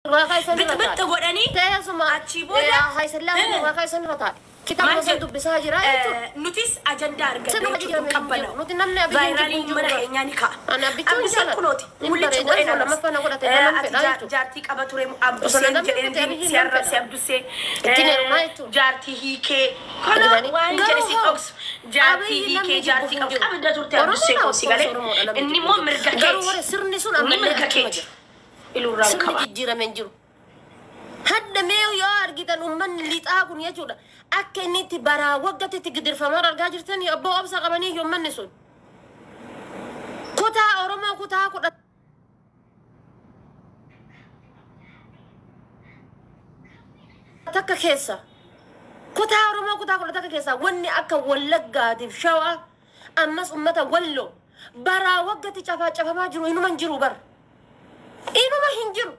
بت وداني هاي سلام هاي سنرتا كتاب وصلت بساجرة نوتيس أجندة أرجع قبله فايرالي مرة يعني كا أنا بتقول كنوتي ولي تقول أنا ما فانا قلت أنا جارتي أبتوري أبو سين جرين سيارة سيابدو سي جارتي هيك كنا وين جالسين أوكس جارتي هيك جارتي أوكس أبدا تورتي أبو سين كوسي قال إني مو مرجع قالوا سرني سون إني مرجع كيت إلو راو كبا جيرا من جرو هذا ميو يا أرجيتان أمم اللي تأكل يا جودا أكني تبارا وقت تقدر فمر الجاجر تاني أبو أبصق بني يوم من نسون كوتا أورما كوتا تك كيسا كوتا أورما كوتا تك كيسا وني أكا ولقا تفشوا أمس أمتا ولو برا وقت تشافا ما جرو إنو من جرو بر إنو ما هنجرو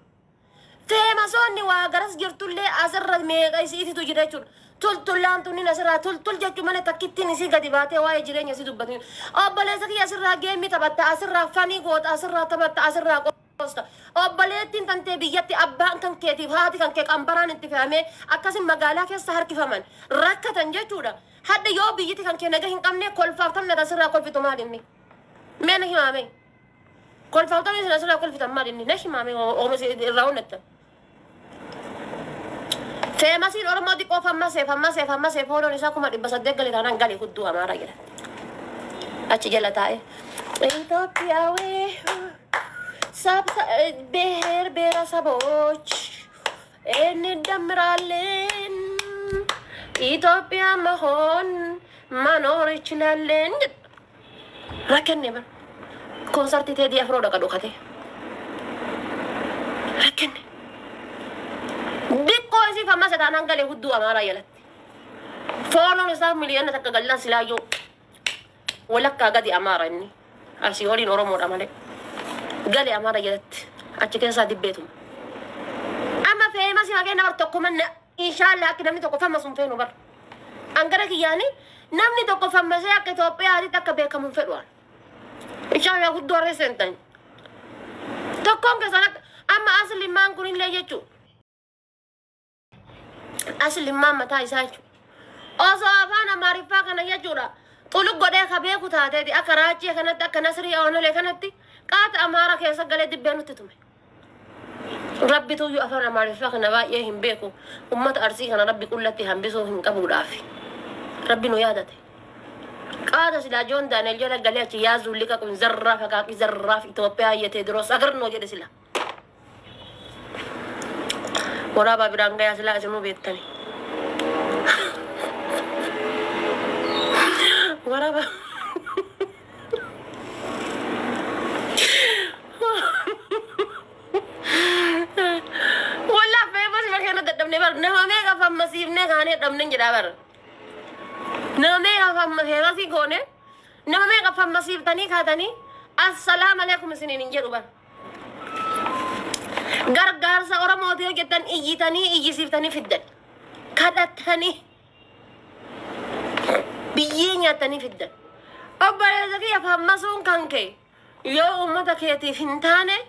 تيما سوني وغرس جرتو لي أسر ميغا يسيتي تجريتون تل أنتوني نسرا تل جاتو مالي تكتي نسي قدباتي واي جرين يسي دبتين أباليسكي أسرا جيمي تبتا أسرا فاني قوت أسرا تبتا أسرا قوستا أباليتين تنتي بياتي أبان كان كيتيف هاتي كان كيك أمبران انتفامي أكاسي مغالا كي سهر كفامان ركا تنجاتو دا حد يو بياتي كان كي نجاهين قمني كل فافتم نتسرا كل في تماليني مين هي مامي كل فافتم نتسرا كل في تماليني نحي مامي ومسي الراونتا فماسين أورما دي قف فما سيف هولو نساكم اللي بصدق اللي كان قالي خدوها ما راجل أتجلى تاي إثيوبيا وي سبت بهر بيرا سبوش إن دمرالين إثيوبيا مهون ما نوريش نالين لكن نبر كونسرتي تدي أفرودا كدو خته لكن ديكوزي فما ستانا قال يهدوا أمارا يلت فولو نصاب مليون تكغلنا سلايو ولك قدي أمارا إني أسيولي نورمو رمالي قال أمارا يلت أتكين صادي بيتهم أما في ما سيما كينا برتقو من إن شاء الله أكي نمني تقو فما سنفينو بر أنقرك يعني نمني تقو فما سيأكي توبي هذه تكبيك من فلوان إن شاء الله يهدوا رسنتين تقوم كسانك أما أصل ما نكونين لي يجو أصل ما متى يساعد أصابنا معرفة كنا يجورا طلق قدي خبيه كتاته دي أكراجي كنا كنسري أو نلي كنتي قات أمارة كيسا قلي دبينو تتومي ربي تو يأفر معرفة كنا بايهم بيكو أمة أرسي كنا ربي كلتي هم بيسو هم قبو رافي ربي نيادته قاد سلا جون دانيل جولا قلي يازو لك كن زراف كاكي زراف إتوبيا يتدرس أغر نوجد سلا ورابا برانغا سلا اسمو بيتني ورابا والله فيمس ما كان ددمني بر نهمه فم مسيبني خانه دمن جدا بر نهمه فم هيراسي غونه نهمه فم مسيب تاني خاتني السلام عليكم سنين جدو بر غرغار سا اورمو ديو جدن ايتاني ايسيفتاني فدن كدتاني بيينيا تاني فدن أبا زكي أفهم مسون كانكي يوم ما تكيتي فنتانه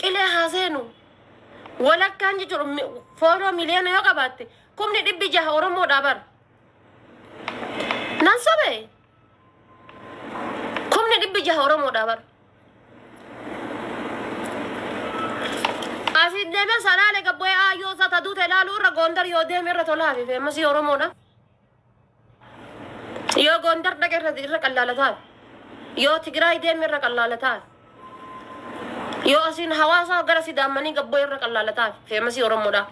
كله حسينو ولا كان جور فورو مليون يا قباتي كم ندب بجاه أورمو دابر نانسبه كم ندب بجاه أورمو دابر أسيد دم سنة لك بوي آيو ستدو تلالو رغندر يودي مير تولافي في مسي أورمو دا يو غندر دكر ركالالتان يو تجراي دم مير ركالالتان يو أسين حواسا غرسي دامني قبوي ركالالتان في مسي أورمو دا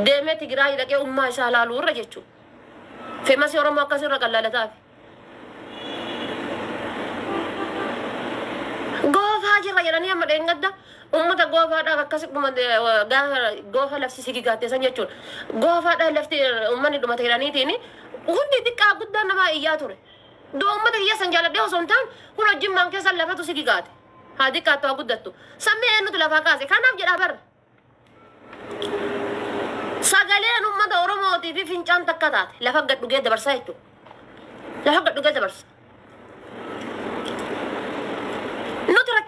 دم تجراي دكي أمة سالالو رجيتشو في مسي أورمو كسر ركالالتان غوفا جرا يراني أما دينغدا أمتا غوفا دا كاسك بمد غوفا لفسي سيكي غاتي سنجتشون غوفا دا لفتي أماني دوما تيراني تيني وهندي ديكا قدام نما إياتوري دو أمتا هي سنجالة ديو سنتان هنا جيم مانكي سال لفتو سيكي غاتي هادي كاتوا قدتو سمي إنو تلفا كاسي كان أبجد أبر ساقالين أمتا أورموتي في فنجان تكتات لفا قد نجيد برسا يتو لفا قد نجيد برسا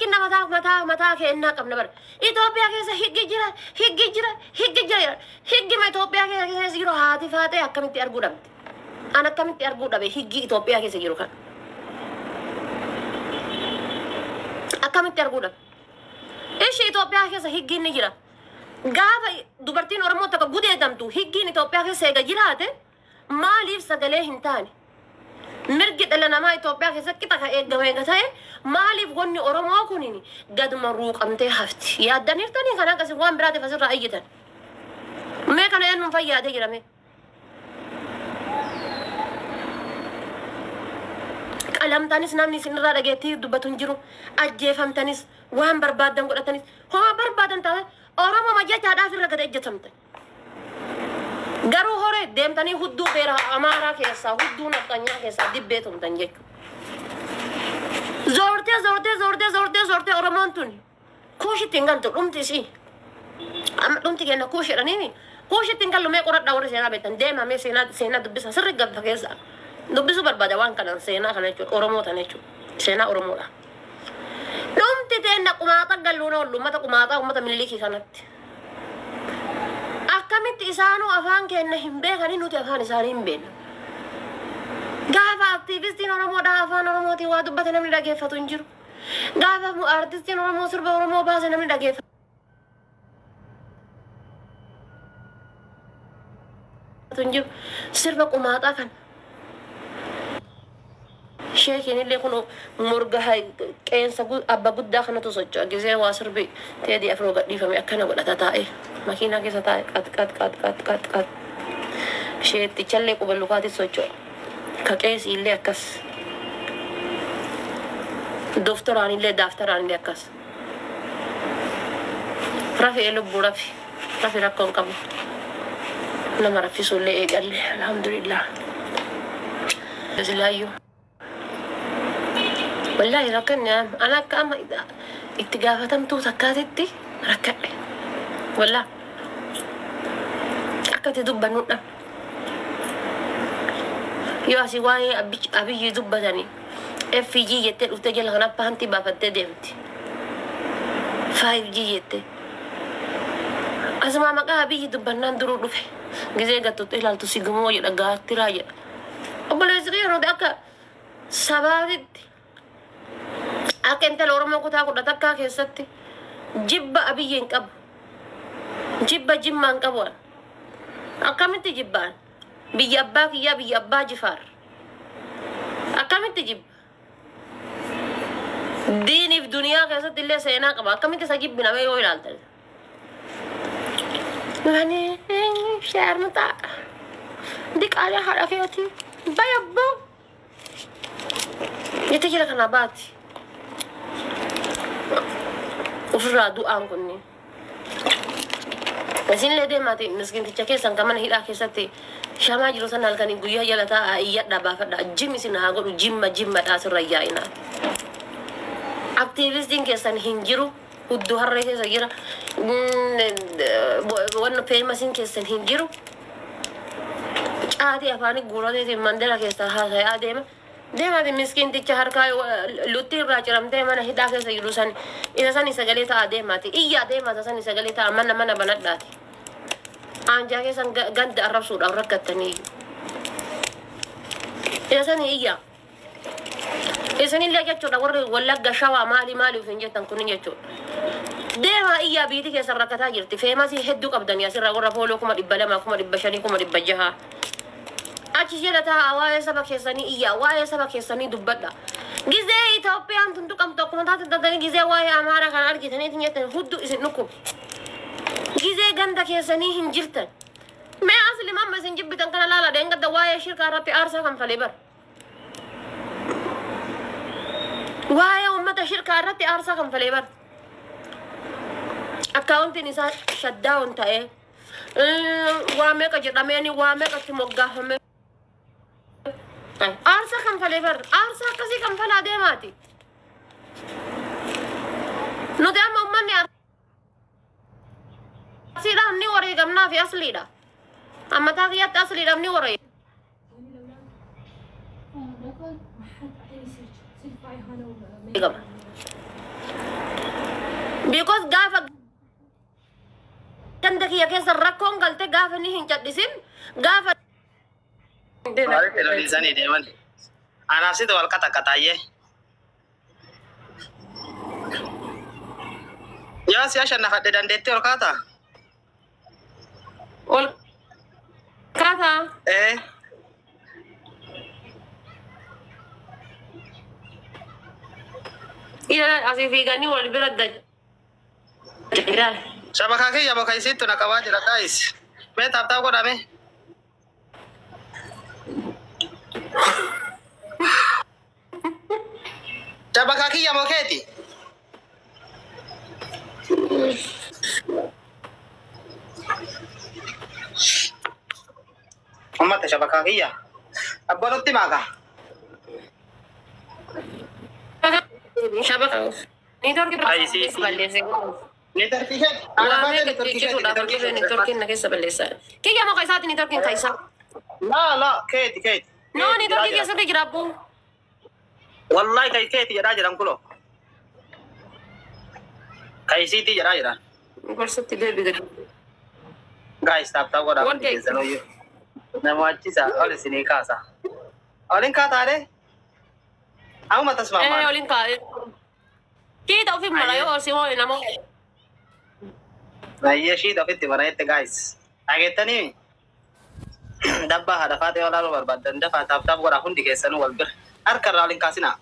rakkinna mataa keennaa qabna bara. Itoophiyaa keessa higgi jira. Higgi ma Itoophiyaa keessa jiru haati faatee akkamitti arguu dhabde? An akkamitti arguu dhabe higgi Itoophiyaa keessa jiru kan? Akkamitti arguu dhabe? Ishi Itoophiyaa keessa higgi ni jira. Gaafa dubartiin Oromoo tokko gudeedamtu higgiin Itoophiyaa keessa eega jiraate maaliif sagalee hin taane? Mirgi dhala namaa Itoophiyaa keessatti qixa eegame ta'e maaliif wanni Oromoo kunin gaduma ruuqamtee hafti? Yaaddaniirtanii kan akkasii waan biraatiif asirraa iyyitan. Mee kana eenyuun fayyaadee jirame? Qalamtanis namni isinirraa dhageettii dubbatu hin jiru. Ajjeefamtanis waan barbaadan godhatanis homa barbaadan taate Oromoo majjachaadhaaf irra gada ejjetamtan. Garuu hore deemtanii hudduu beera Amaaraa keessaa hudduu naqanyaa keessaa dibbee tumtan jechuudha. Zoortee Oromoon tun kuushitti hin galtu dhumti isii. Amma dhumti kenna kuushidhanii kuushitti hin gallu mee qoradhaa warri seenaa beektan deemamee seenaa dubbisa sirri gabba keessaa. Dubbisu barbaada waan kanan seenaa kana jechuudha Oromoo tan jechuudha. Seenaa Oromoodha. Dhumti teenna qumaata galluun oollu uummata Minilikii kanatti. Akkamitti isaanuu afaan kenna hin beekanii nuti afaan isaanii hin beeknu. Gaafa aktiivistiin Oromoodhaa afaan Oromootiin waa dubbate namni dhageeffatu hin jiru. Gaafa artistiin Oromoo sirba Oromoo baase namni dhageeffatu hin jiru. Sirba qumaaxaa kana. Sheekiin illee kun morga qeensa abba guddaa kanatu socho'a gisee waa sirbi teedii afroo gadhiifame akkana godhata taa'e makiinaa keessa taa'e qat. Sheettichallee quba lukaatis socho'a ka qeesi illee akkas. Doftoraan illee daaftaraan illee akkas. Rafi lubbuu rafi rakkoo hin qabu. Nama raffisu illee eegalle alhamdulillah. Silaayyuu. Wallahi rakkanne ana akka amma itti gaafatamtuu takkaatitti rakkadhe. Wallah akkati dubbannudha. Yoo asii waa'ee abiyyi dubbatanii FG jettee dhufte jala kan appa hanti baafattee deemti. 5G jettee asuma maqaa abiyyi dubbannaan duruu dhufe gisee gattutti ilaaltu si gumoo jedha gaattiraa jedha. Obboleessi yeroo akka sabaatitti akka intala Oromoo kutaa kudha takkaa keessatti jibba abiyyi hin qabu. Jibba jimmaan qabu. Akkamitti jibbaan? Biyya abbaa kiyyaa biyya abbaa Jifaar. Akkamitti jibba? Diiniif duniyaa keessatti illee seenaa qaba. Akkamitti isa jibbina mee yoo ilaaltan? Mani shaarmutaa diqaalee haadha keetii bayabboo jettee jira kana baati. Ofirraa du'aan kunniin. Isinillee deemaati miskinticha keessan kan mana hidhaa keessatti shamaa jiru sana halkanii guyyaa jala taa'aa iyyadhaa baafadhaa jim isin haa godhu jimmadhaa sirra yaa'inaati. Aktiivistiin keessan hin jiru hudduu harree keessa jira wanna feemasiin keessan hin jiru caatii afaanii guurateetiin mandela keessaa haasayaa deemaati miskinticha harkaa lutti irraa ciramtee mana hidhaa keessa jiru san isa sani sagalee ta'a deemaati iyyaa deemaata sani sagalee ta'a mana banadhaati aanjaa keessan ganda arrabsuudhaan rakkattanii isa sani iyyaa isinillee jechuudha warri wallagga shawaa maali ufin jettan kunin jechuudha deemaa iyyaa biiti keessan rakkataa jirti feemasii hedduu qabdanii asirraa warra fooloo 200 500 600 achi jala taa'aa waa'ee saba keessanii iyyaa waa'ee saba keessanii dubbadha. Gizee Itoophiyaan tun tuqamtu akkuma taate dandanii gizee waa'ee Amaaraa kan argitaniitiin jettan hudduu isin dhukkubu. Gizee ganda keessanii hin jirtan. Mee asli mamma isin jibbitan kana laala deengadda waa'ee shirkaa irratti aarsaa kan falee bara. Waa'ee uummata shirkaa irratti aarsaa kan falee bara. Akkaawuntiin isaa shaddaa'uun ta'ee waa meeqa jedhameeni waa meeqatti moggaafame. Aarsaa kan falee bar aarsaa akkasii kan falaa deemaati. Nuti amma uummanni arsiidhaaf ni wareegamnaa fi asliidha. Amma taakiyyaatti asliidhaaf ni wareegama. Because gaafa ganda kiyya keessa rakkoon galte gaafa ni hin cadhisin gaafa Mari televizanii deeman. Anaaf situ wal qaxaqaxaayyee. Yaa si ashannafadhe dandeettee ol kaataa? ol kaataa ila asii fiiganii wal bira dajjaa Shabakaa kiyya boka isittu na qabaa jira guys. Mee taaptaa godhame. Shabakaa kiyya mokeeti. Ummata shabakaa kiyya. Abboonutti maaka. shabaka niitorki balleesse Niitorki ishee. niitorkiin na keessa balleessa kiyya moka isaati niitorkiin kaisaa Laa keeti. no niitorkii keessatti jira abbuu Wallahi kai keeti jedhaa jiran kulo. Kaisiitii jedhaa jiran. gorsatti deebi gadi Guys, taaptaa godhaa One cake. keessanuu nama achisa ol isinii kaasa. Olin kaataadhe? Amma tasmaamaan. olin kaa'e kiita ofin mala yoo si hoo namoo Baay'ee shiita ofitti barreette guys. Dhageettanii dabbaa haadha faatee olaaluu barbaadan dafaa taaptaaf godhaa hundi keessanuu wal bira. Harka irraa olin kaasinaa.